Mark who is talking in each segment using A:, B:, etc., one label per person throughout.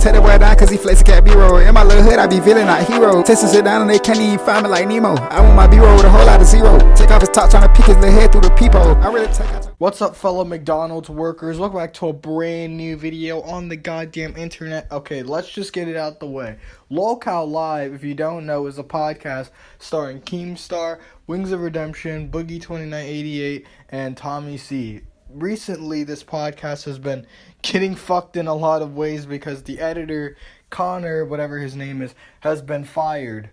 A: Take that boy down cause he flexing cat B-roll. In my little hood, I be villain, not hero. Testing sit down and they can't even find me like Nemo. I want my B-roll with a whole lot of zero. Take off his top trying to peek his little head through the peephole. I really take out.
B: What's up, fellow McDonald's workers? Welcome back to a brand new video on the goddamn internet. Okay, let's just get it out the way. Lolcow Live, if you don't know, is a podcast starring Keemstar, Wings of Redemption, Boogie 2988, and Tommy C. Recently, this podcast has been getting fucked in a lot of ways because the editor, Connor, whatever his name is, has been fired.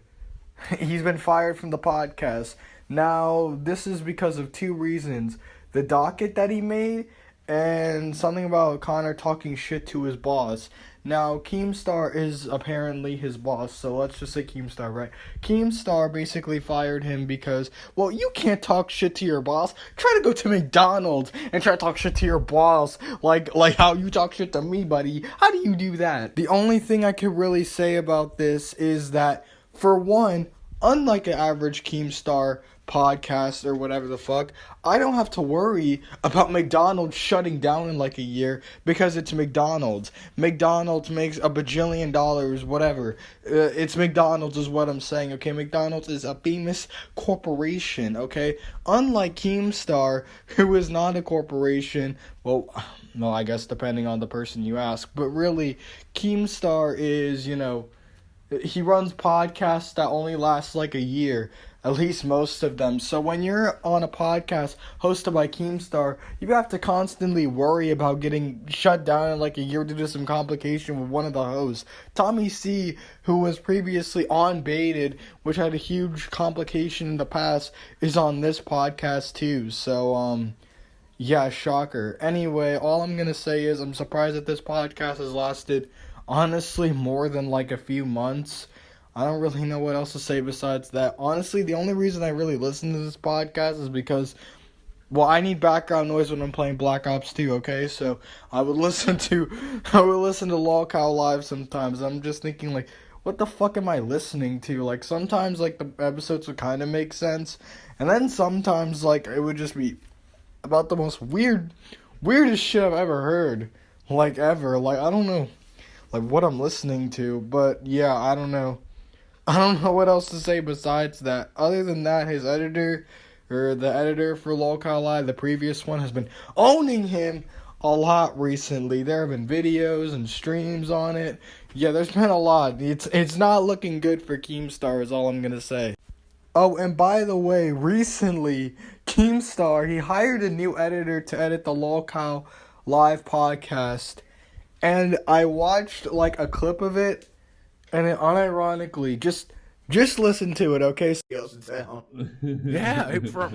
B: He's been fired from the podcast. Now, this is because of two reasons. The docket that he made, and something about Connor talking shit to his boss. Now, Keemstar is apparently his boss, so let's just say Keemstar, right? Keemstar basically fired him because, well, you can't talk shit to your boss. Try to go to McDonald's and try to talk shit to your boss, like how you talk shit to me, buddy. How do you do that? The only thing I can really say about this is that, for one, unlike an average Keemstar podcast or whatever the fuck, I don't have to worry about McDonald's shutting down in like a year because it's McDonald's. McDonald's makes a bajillion dollars, whatever. It's McDonald's is what I'm saying, okay? McDonald's is a famous corporation, okay? Unlike Keemstar, who is not a corporation, well, I guess depending on the person you ask, but really, Keemstar is, he runs podcasts that only last like a year, at least most of them. So when you're on a podcast hosted by Keemstar, you have to constantly worry about getting shut down in like a year due to some complication with one of the hosts. Tommy C, who was previously on Baited, which had a huge complication in the past, is on this podcast too. So, yeah, shocker. Anyway, all I'm gonna say is I'm surprised that this podcast has lasted honestly more than like a few months. I don't really know what else to say besides that. Honestly, the only reason I really listen to this podcast is because, well, I need background noise when I'm playing Black Ops 2, okay? So I would listen to lolcow Live sometimes. I'm just thinking, like, what the fuck am I listening to? Like, sometimes, like, the episodes would kind of make sense, and then sometimes, like, it would just be about the most weirdest shit I've ever heard. Like, ever. Like, I don't know, like, what I'm listening to, but yeah, I don't know what else to say besides that. Other than that, his editor, or the editor for Lolcow Live, the previous one, has been owning him a lot recently. There have been videos and streams on it. Yeah, there's been a lot. It's not looking good for Keemstar is all I'm gonna say. Oh, and by the way, recently, Keemstar, he hired a new editor to edit the Lolcow Live podcast. And I watched, like, a clip of it, and it unironically, just listen to it, okay?
C: Yeah, for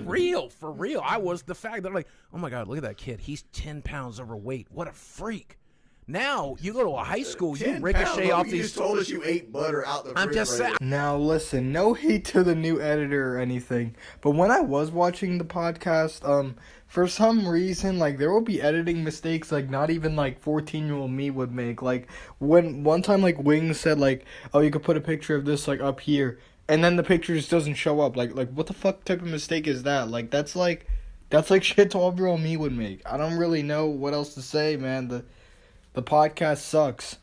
C: real. I was the fact that, like, oh my God, look at that kid. He's 10 pounds overweight. What a freak. Now, you go to a high school, you ricochet off these...
D: You just told us you ate butter out the fridge.
C: I'm just saying.
B: Now, listen, no hate to the new editor or anything, but when I was watching the podcast, for some reason, like, there will be editing mistakes, like, not even, like, 14-year-old me would make. Like, when one time, like, Wings said, like, oh, you could put a picture of this, like, up here, and then the picture just doesn't show up. Like, what the fuck type of mistake is that? Like, that's like shit 12-year-old me would make. I don't really know what else to say, man. The podcast sucks.